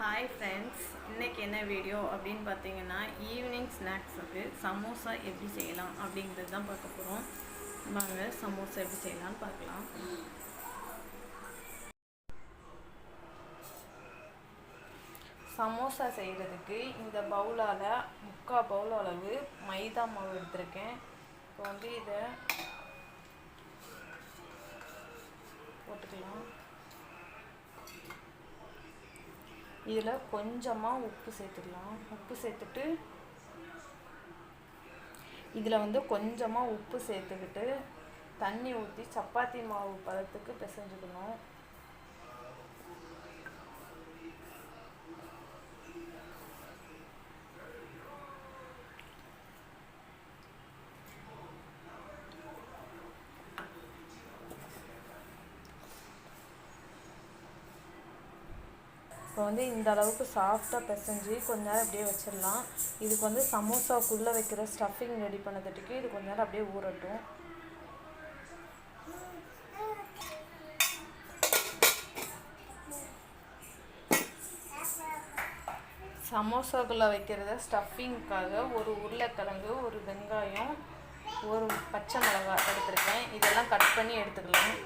Hi friends, இன்றைக்கி என்ன video அப்படின்னு பார்த்தீங்கன்னா ஈவினிங் ஸ்நாக்ஸுக்கு சமோசா எப்படி செய்யலாம் அப்படிங்கிறது தான் பார்க்க போகிறோம். வாங்க சமோசா எப்படி செய்யலாம்னு பார்க்கலாம். சமோசா செய்கிறதுக்கு இந்த பவுலால் 3/4 பவுல் அளவு மைதா மாவு எடுத்திருக்கேன். இப்போ இதை போட்டுக்கலாம். இதில் கொஞ்சமாக உப்பு சேர்த்துக்கலாம். உப்பு சேர்த்துட்டு இதில் கொஞ்சமாக உப்பு சேர்த்துக்கிட்டு தண்ணி ஊற்றி சப்பாத்தி மாவு பதத்துக்கு பிசைஞ்சுக்கணும். இப்போ இந்த அளவுக்கு சாஃப்டாக பிசைஞ்சு கொஞ்ச நேரம் அப்படியே வச்சிடலாம். இதுக்கு சமோசாக்குள்ளே வைக்கிற ஸ்டஃபிங் ரெடி பண்ணதுக்கு இது கொஞ்ச நேரம் அப்படியே ஊறட்டும். சமோசாக்குள்ளே வைக்கிறத ஸ்டஃபிங்க்காக ஒரு உருளைக்கிழங்கு, ஒரு வெங்காயம், ஒரு பச்சை மிளகாய் எடுத்துருக்கேன். இதெல்லாம் கட் பண்ணி எடுத்துக்கலாம்.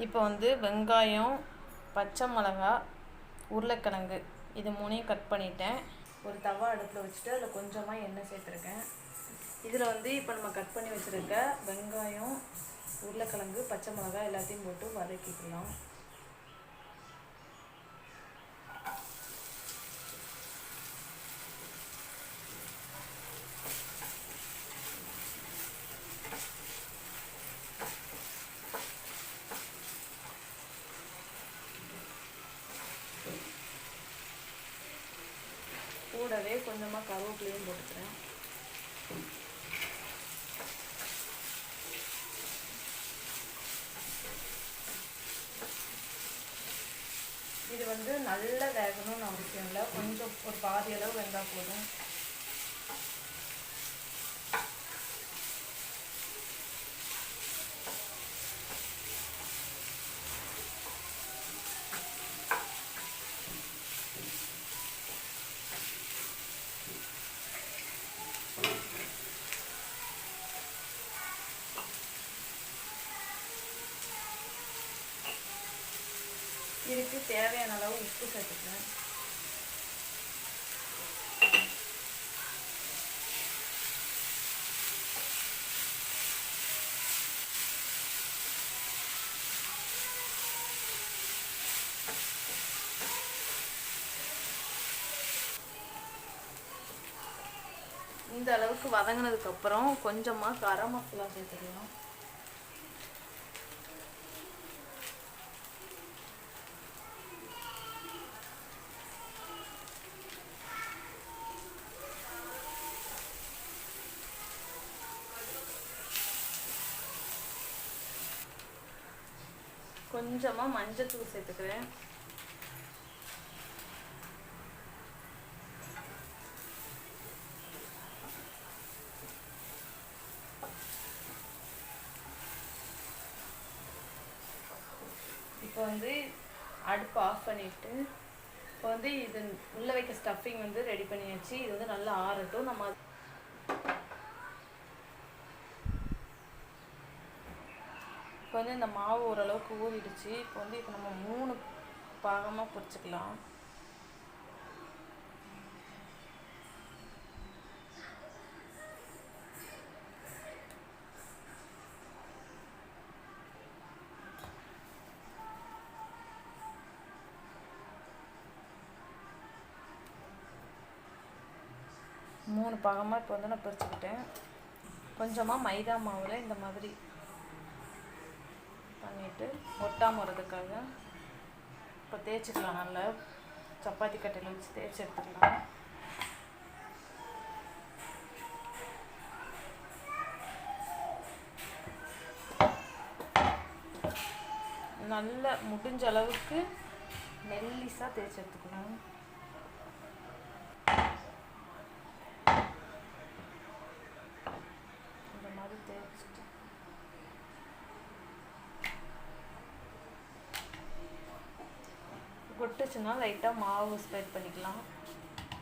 இப்போ வெங்காயம், பச்சை மிளகா, உருளைக்கிழங்கு இது 3ஐயும் கட் பண்ணிட்டேன். ஒரு தவா அடுப்பில் வச்சுட்டு அதில் கொஞ்சமாக எண்ணெய் சேர்த்துருக்கேன். இதில் இப்போ நம்ம கட் பண்ணி வச்சுருக்க வெங்காயம், உருளைக்கிழங்கு, பச்சை மிளகாய் எல்லாத்தையும் போட்டு வதக்கிக்கலாம். கூடவே கொஞ்சமாக கருவேப்பிலையும் போட்டுக்கிறேன். இது நல்லா வேகணும்னு அவசியம் இல்லை, கொஞ்சம் ஒரு பாதி அளவு வெந்தால் போதும். இதுக்கு தேவையான அளவு உப்பு சேர்த்துக்கிறேன். இந்த அளவுக்கு வதங்கினதுக்கப்புறம் கொஞ்சமாக கரம் மசாலா சேர்த்துக்கலாம். கொஞ்சமாக மஞ்சத்தூள் சேர்த்துக்கிறேன். இப்போ அடுப்பு ஆஃப் பண்ணிவிட்டு இப்போ இது உள்ளே வைக்க ஸ்டஃபிங் ரெடி பண்ணியாச்சு. இது நல்லா ஆறட்டும். நம்ம இப்போ இந்த மாவு ஓரளவுக்கு ஊறிடுச்சு. இப்போ இப்போ நம்ம 3 பாகமாக பொரிச்சுக்கலாம். மூணு பாகமாக இப்போ நான் பொரிச்சுக்கிட்டேன். கொஞ்சமாக மைதா மாவில் இந்த மாதிரி பண்ணிவிட்டு ஒட்டாமல் வரதுக்காக இப்போ தேய்ச்சிக்கலாம். நல்லா சப்பாத்தி கட்டையில் வச்சு தேய்ச்சி எடுத்துக்கலாம். நல்லா முடிஞ்ச அளவுக்கு மெல்லிசாக தேய்ச்சி எடுத்துக்கணும். இந்த மாதிரி தேய்ச்சிட்டு ஒட்டுச்சுன்னா லைட்டாக மாவு ஸ்ப்ரெட் பண்ணிக்கலாம்.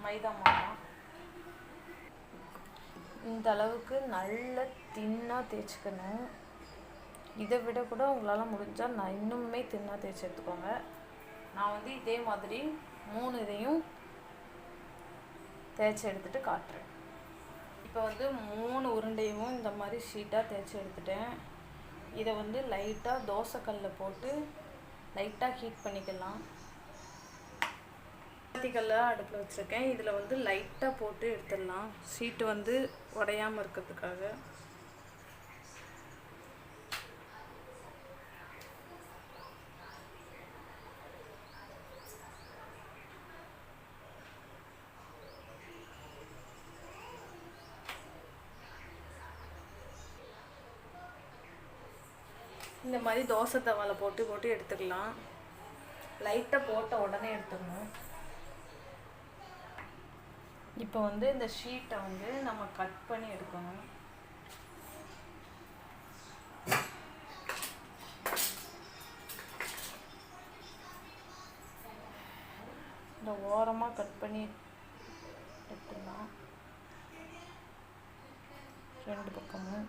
மைதா மாவு இந்த அளவுக்கு நல்ல தின்னாக தேய்ச்சிக்கணும். இதை விட கூட உங்களால் முடிஞ்சால் நான் இன்னுமே தின்னாக தேய்ச்சி எடுத்துக்கோங்க. நான் வந்து இதே மாதிரி 3 இதையும் தேய்ச்சி எடுத்துகிட்டு காட்டுறேன். இப்போ வந்து 3 உருண்டையும் இந்த மாதிரி ஷீட்டாக தேய்ச்சி எடுத்துட்டேன். இதை வந்து லைட்டாக தோசைக்கல்லில் போட்டு லைட்டாக ஹீட் பண்ணிக்கலாம். சப்பாத்திக்கல்ல அடுப்பில் வச்சுருக்கேன். இதில் வந்து லைட்டாக போட்டு எடுத்துடலாம், ஷீட்டு வந்து உடையாமல் இருக்கிறதுக்காக. இந்த மாதிரி தோசை தவாவில் போட்டு போட்டு எடுத்துக்கலாம். லைட்டாக போட்ட உடனே எடுத்துக்கணும். இப்போ வந்து இந்த ஷீட்டை வந்து நம்ம கட் பண்ணி எடுக்கணும். இந்த ஓரமாக கட் பண்ணி எடுத்துடலாம் 2 பக்கமும்.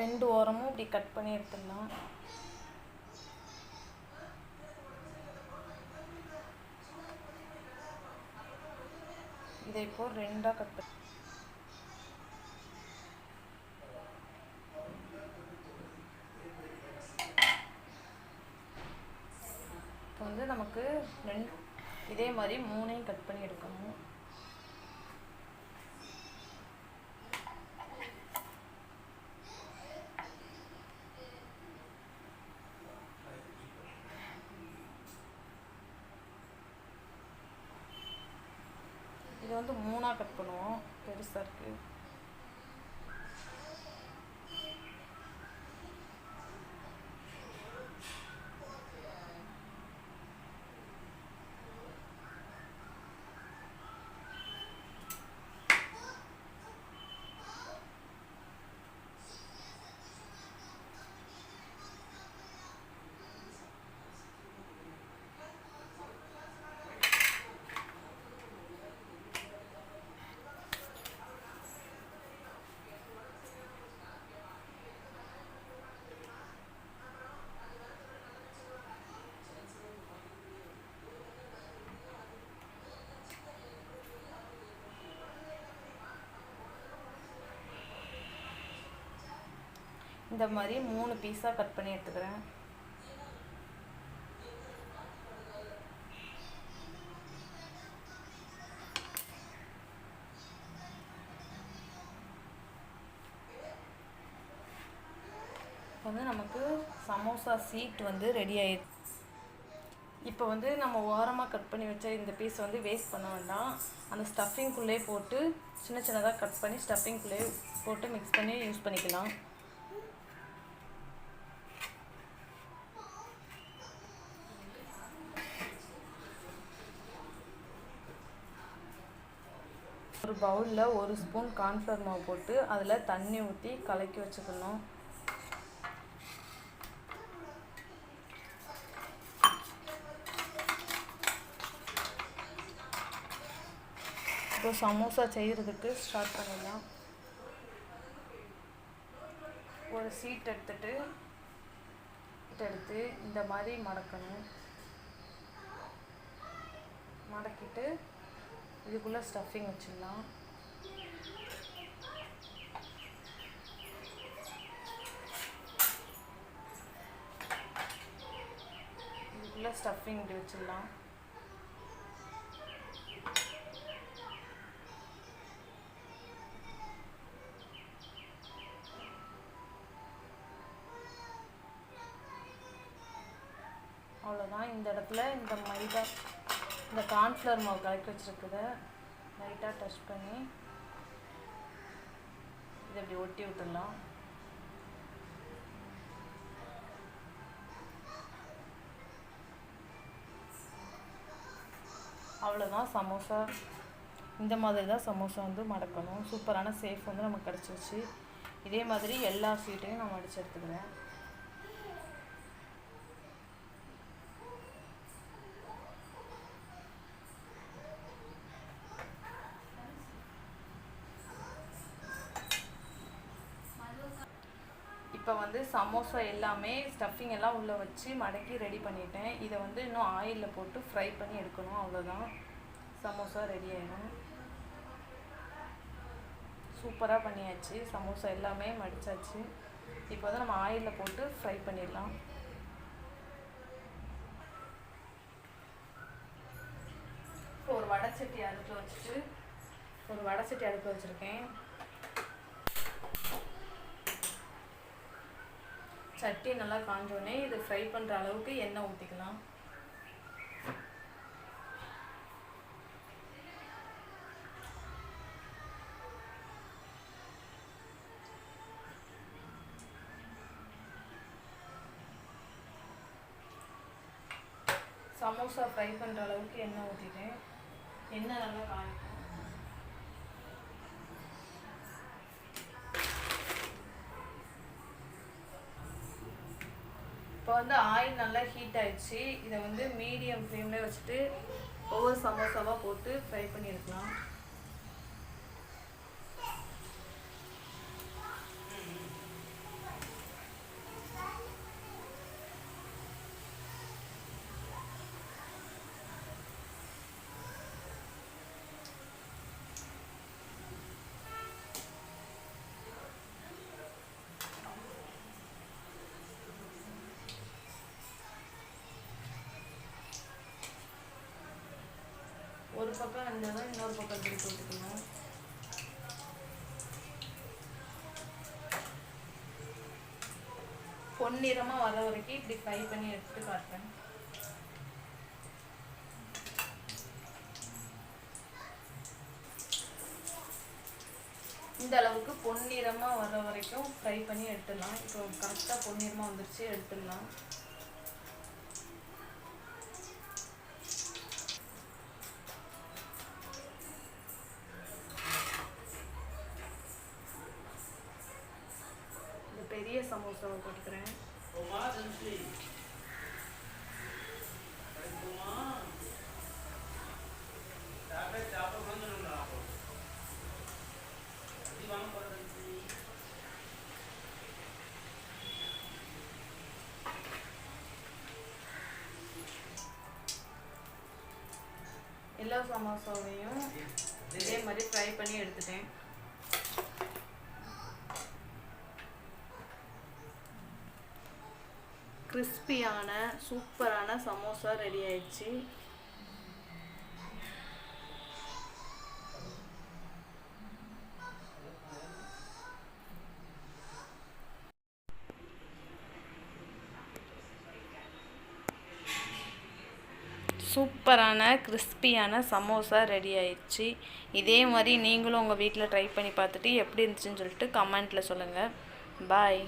ரெண்டு ஓரமும் இப்படி கட் பண்ணி எடுத்துடலாம். இதை இப்போ 2ஆக கட் பண்ணி இப்போ வந்து நமக்கு இதே மாதிரி 3ஐயும் கட் பண்ணி எடுக்கணும். இது வந்து 3ஆக கட் பண்ணுவோம், பெருசாக இருக்குது. இந்த மாதிரி 3 பீஸாக கட் பண்ணி எடுத்துக்கிறேன். வந்து நமக்கு சமோசா சீட் வந்து ரெடி ஆயிடுச்சு. இப்போ வந்து நம்ம ஓரமாக கட் பண்ணி வச்ச இந்த பீஸ் வந்து வேஸ்ட் பண்ண வேண்டாம். அந்த ஸ்டஃபிங்குள்ளே போட்டு சின்ன சின்னதாக கட் பண்ணி ஸ்டஃபிங்குள்ளே போட்டு மிக்ஸ் பண்ணி யூஸ் பண்ணிக்கலாம். ஒரு பவுலில் 1 ஸ்பூன் கார்ன்ஃப்ளவர் மாவு போட்டு அதில் தண்ணி ஊற்றி கலக்கி வச்சுக்கணும். இப்போ சமோசா செய்கிறதுக்கு ஸ்டார்ட் பண்ணிடலாம். ஒரு சீட் எடுத்து இந்த மாதிரி மடக்கணும். மடக்கிட்டு இதுக்குள்ளே ஸ்டஃபிங் வச்சிடலாம். இதுக்குள்ளே ஸ்டஃபிங் இப்படி வச்சிடலாம். அவ்வளோதான். இந்த இடத்துல இந்த மைதா இந்த கார்ன்ஃப்ளவர் மாவு கலக்கி வச்சுருக்குத லைட்டாக டச் பண்ணி இதை இப்படி ஒட்டி விட்டுடலாம். அவ்வளோதான் சமோசா. இந்த மாதிரி தான் சமோசா வந்து மடக்கணும். சூப்பரான சேஃப் வந்து நமக்கு கிடச்சிருச்சு. இதே மாதிரி எல்லா ஸ்வீட்டையும் நான் மடித்து எடுத்துக்கிறேன். இப்போ வந்து சமோசா எல்லாமே ஸ்டஃபிங் எல்லாம் உள்ளே வச்சு மடக்கி ரெடி பண்ணிட்டேன். இதை வந்து இன்னும் ஆயிலில் போட்டு ஃப்ரை பண்ணி எடுக்கணும். அவ்வளோதான், சமோசா ரெடி ஆகிடும். சூப்பராக பண்ணியாச்சு. சமோசா எல்லாமே மடித்தாச்சு. இப்போ வந்து நம்ம ஆயிலில் போட்டு ஃப்ரை பண்ணிடலாம். இப்போ ஒரு வடைச்சட்டி அடுப்பில் வச்சுருக்கேன். சட்டி நல்லா காஞ்சோடனே இது ஃப்ரை பண்ணுற அளவுக்கு எண்ணெய் ஊற்றிக்கலாம். சமோசா ஃப்ரை பண்ணுற அளவுக்கு எண்ணெய் ஊற்றிட்டேன். எண்ணெய் நல்லா காய்க்கும். இப்போ வந்து ஆயில் நல்லா ஹீட் ஆயிடுச்சு. இதை வந்து மீடியம் ஃப்ளேமில் வச்சுட்டு ஒவ்வொரு சமோசாவாக போட்டு ஃப்ரை பண்ணி எடுக்கலாம். ஒரு பக்கம் இருந்தாலும் இன்னொரு பக்கம் திருப்பி விட்டுக்கணும். பொன்னிறமாக வர வரைக்கும் இப்படி ஃப்ரை பண்ணி எடுத்துட்டு காட்டுறேன். இந்த அளவுக்கு பொன்னிறமாக வர வரைக்கும் ஃப்ரை பண்ணி எடுத்துடலாம். இப்போ கரெக்டாக பொன்னிறமாக வந்துருச்சு, எடுத்துடலாம். பெரிய சமோசாவை போட்டுக்கிறேன். எல்லா சமோசாவையும் இதே மாதிரி ஃப்ரை பண்ணி எடுத்துட்டேன். கிறிஸ்பியான சூப்பரான சமோசா ரெடி ஆயிடுச்சு. சூப்பரான கிறிஸ்பியான சமோசா ரெடி ஆயிடுச்சு. இதே மாதிரி நீங்களும் உங்கள் வீட்டில் ட்ரை பண்ணி பார்த்துட்டு எப்படி இருந்துச்சுன்னு சொல்லிட்டு கமெண்ட்டில் சொல்லுங்கள். பாய்.